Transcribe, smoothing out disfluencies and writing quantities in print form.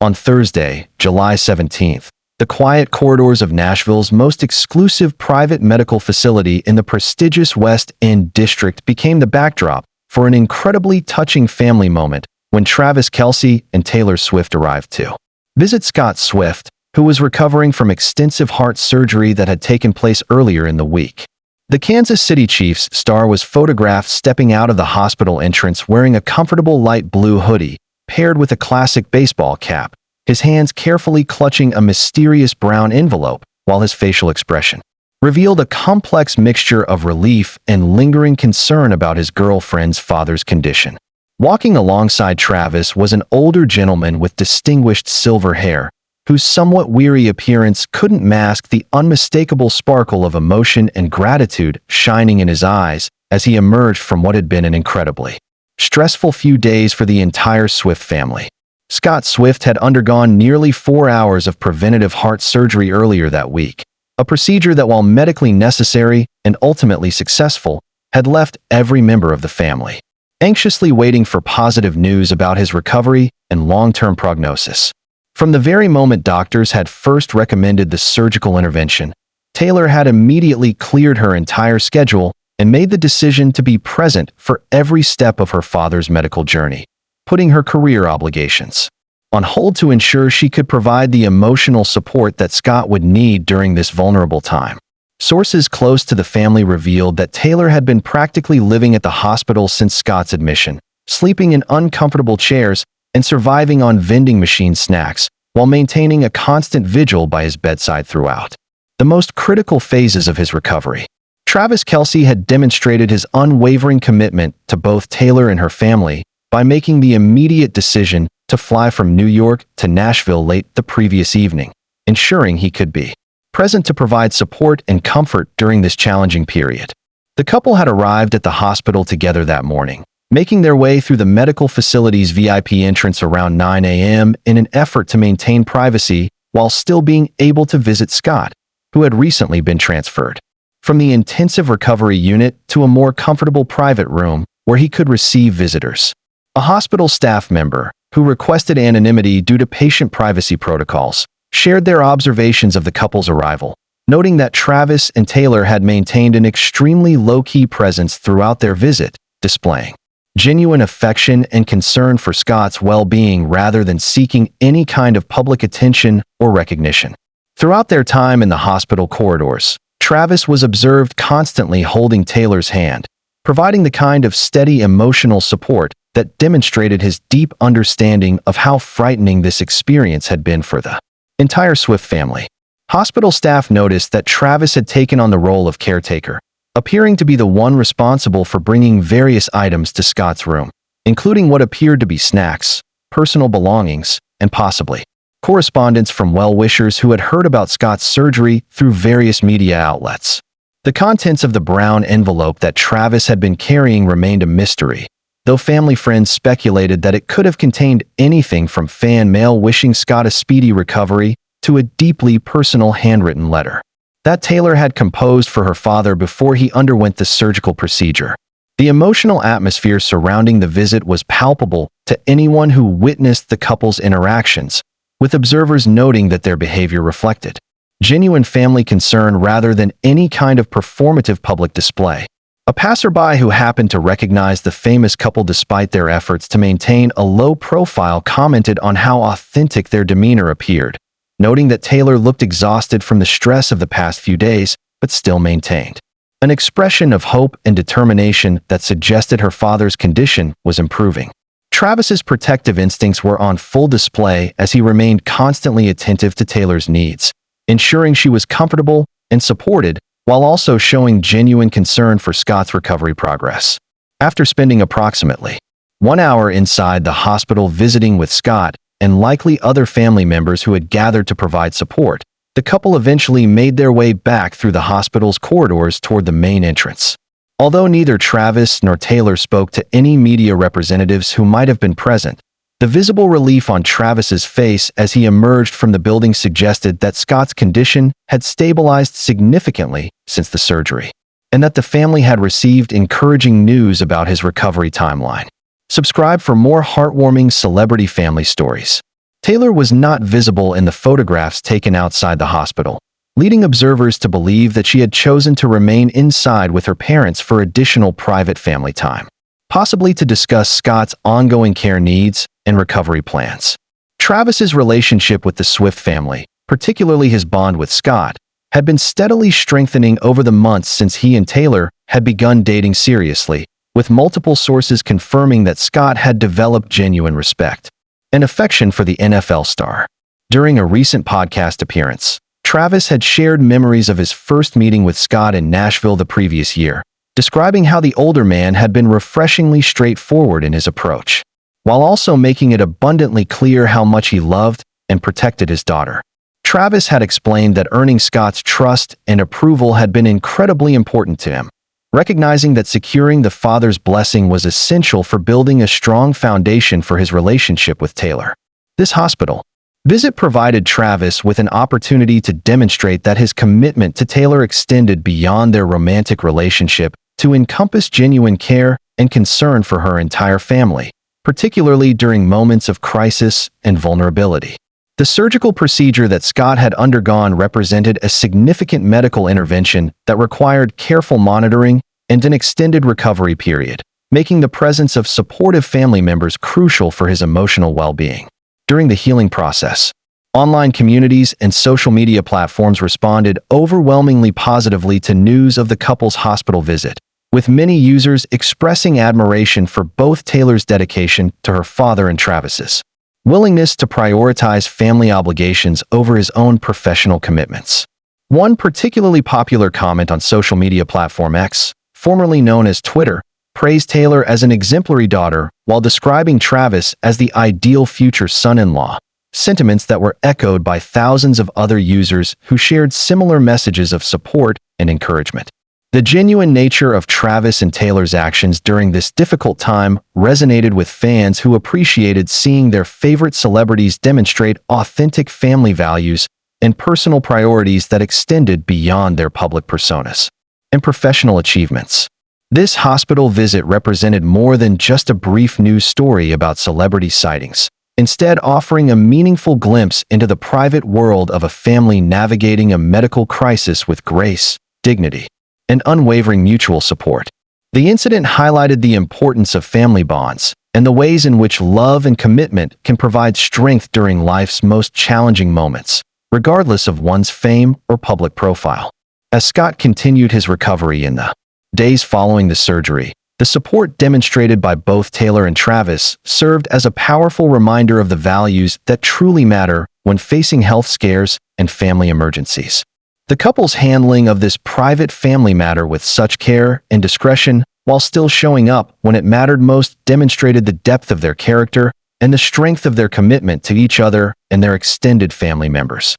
On Thursday, July 17th, the quiet corridors of Nashville's most exclusive private medical facility in the prestigious West End district became the backdrop for an incredibly touching family moment when Travis Kelce and Taylor Swift arrived to visit Scott Swift, who was recovering from extensive heart surgery that had taken place earlier in the week. The Kansas City Chiefs star was photographed stepping out of the hospital entrance wearing a comfortable light blue hoodie, paired with a classic baseball cap, his hands carefully clutching a mysterious brown envelope, while his facial expression revealed a complex mixture of relief and lingering concern about his girlfriend's father's condition. Walking alongside Travis was an older gentleman with distinguished silver hair, whose somewhat weary appearance couldn't mask the unmistakable sparkle of emotion and gratitude shining in his eyes as he emerged from what had been an incredibly stressful few days for the entire Swift family. Scott Swift had undergone nearly 4 hours of preventative heart surgery earlier that week, a procedure that, while medically necessary and ultimately successful, had left every member of the family anxiously waiting for positive news about his recovery and long-term prognosis. From the very moment doctors had first recommended the surgical intervention, Taylor had immediately cleared her entire schedule and made the decision to be present for every step of her father's medical journey, putting her career obligations on hold to ensure she could provide the emotional support that Scott would need during this vulnerable time. Sources close to the family revealed that Taylor had been practically living at the hospital since Scott's admission, sleeping in uncomfortable chairs and surviving on vending machine snacks while maintaining a constant vigil by his bedside throughout the most critical phases of his recovery. Travis Kelce had demonstrated his unwavering commitment to both Taylor and her family by making the immediate decision to fly from New York to Nashville late the previous evening, ensuring he could be present to provide support and comfort during this challenging period. The couple had arrived at the hospital together that morning, making their way through the medical facility's VIP entrance around 9 a.m. in an effort to maintain privacy while still being able to visit Scott, who had recently been transferred from the intensive recovery unit to a more comfortable private room where he could receive visitors. A hospital staff member, who requested anonymity due to patient privacy protocols, shared their observations of the couple's arrival, noting that Travis and Taylor had maintained an extremely low-key presence throughout their visit, displaying genuine affection and concern for Scott's well-being rather than seeking any kind of public attention or recognition. Throughout their time in the hospital corridors, Travis was observed constantly holding Taylor's hand, providing the kind of steady emotional support that demonstrated his deep understanding of how frightening this experience had been for the entire Swift family. Hospital staff noticed that Travis had taken on the role of caretaker, appearing to be the one responsible for bringing various items to Scott's room, including what appeared to be snacks, personal belongings, and possibly correspondence from well-wishers who had heard about Scott's surgery through various media outlets. The contents of the brown envelope that Travis had been carrying remained a mystery, though family friends speculated that it could have contained anything from fan mail wishing Scott a speedy recovery to a deeply personal handwritten letter that Taylor had composed for her father before he underwent the surgical procedure. The emotional atmosphere surrounding the visit was palpable to anyone who witnessed the couple's interactions, with observers noting that their behavior reflected genuine family concern rather than any kind of performative public display. A passerby who happened to recognize the famous couple despite their efforts to maintain a low profile commented on how authentic their demeanor appeared, noting that Taylor looked exhausted from the stress of the past few days, but still maintained an expression of hope and determination that suggested her father's condition was improving. Travis's protective instincts were on full display as he remained constantly attentive to Taylor's needs, ensuring she was comfortable and supported, while also showing genuine concern for Scott's recovery progress. After spending approximately 1 hour inside the hospital visiting with Scott and likely other family members who had gathered to provide support, the couple eventually made their way back through the hospital's corridors toward the main entrance. Although neither Travis nor Taylor spoke to any media representatives who might have been present, the visible relief on Travis's face as he emerged from the building suggested that Scott's condition had stabilized significantly since the surgery, and that the family had received encouraging news about his recovery timeline. Subscribe for more heartwarming celebrity family stories. Taylor was not visible in the photographs taken outside the hospital, leading observers to believe that she had chosen to remain inside with her parents for additional private family time, possibly to discuss Scott's ongoing care needs and recovery plans. Travis's relationship with the Swift family, particularly his bond with Scott, had been steadily strengthening over the months since he and Taylor had begun dating seriously, with multiple sources confirming that Scott had developed genuine respect and affection for the NFL star. During a recent podcast appearance, Travis had shared memories of his first meeting with Scott in Nashville the previous year, describing how the older man had been refreshingly straightforward in his approach, while also making it abundantly clear how much he loved and protected his daughter. Travis had explained that earning Scott's trust and approval had been incredibly important to him, recognizing that securing the father's blessing was essential for building a strong foundation for his relationship with Taylor. This hospital visit provided Travis with an opportunity to demonstrate that his commitment to Taylor extended beyond their romantic relationship to encompass genuine care and concern for her entire family, particularly during moments of crisis and vulnerability. The surgical procedure that Scott had undergone represented a significant medical intervention that required careful monitoring and an extended recovery period, making the presence of supportive family members crucial for his emotional well-being. During the healing process, online communities and social media platforms responded overwhelmingly positively to news of the couple's hospital visit, with many users expressing admiration for both Taylor's dedication to her father and Travis's willingness to prioritize family obligations over his own professional commitments. One particularly popular comment on social media platform X, formerly known as Twitter, praised Taylor as an exemplary daughter while describing Travis as the ideal future son-in-law, sentiments that were echoed by thousands of other users who shared similar messages of support and encouragement. The genuine nature of Travis and Taylor's actions during this difficult time resonated with fans who appreciated seeing their favorite celebrities demonstrate authentic family values and personal priorities that extended beyond their public personas and professional achievements. This hospital visit represented more than just a brief news story about celebrity sightings, instead offering a meaningful glimpse into the private world of a family navigating a medical crisis with grace, dignity, and unwavering mutual support. The incident highlighted the importance of family bonds and the ways in which love and commitment can provide strength during life's most challenging moments, regardless of one's fame or public profile. As Scott continued his recovery in the days following the surgery, the support demonstrated by both Taylor and Travis served as a powerful reminder of the values that truly matter when facing health scares and family emergencies. The couple's handling of this private family matter with such care and discretion, while still showing up when it mattered most, demonstrated the depth of their character and the strength of their commitment to each other and their extended family members.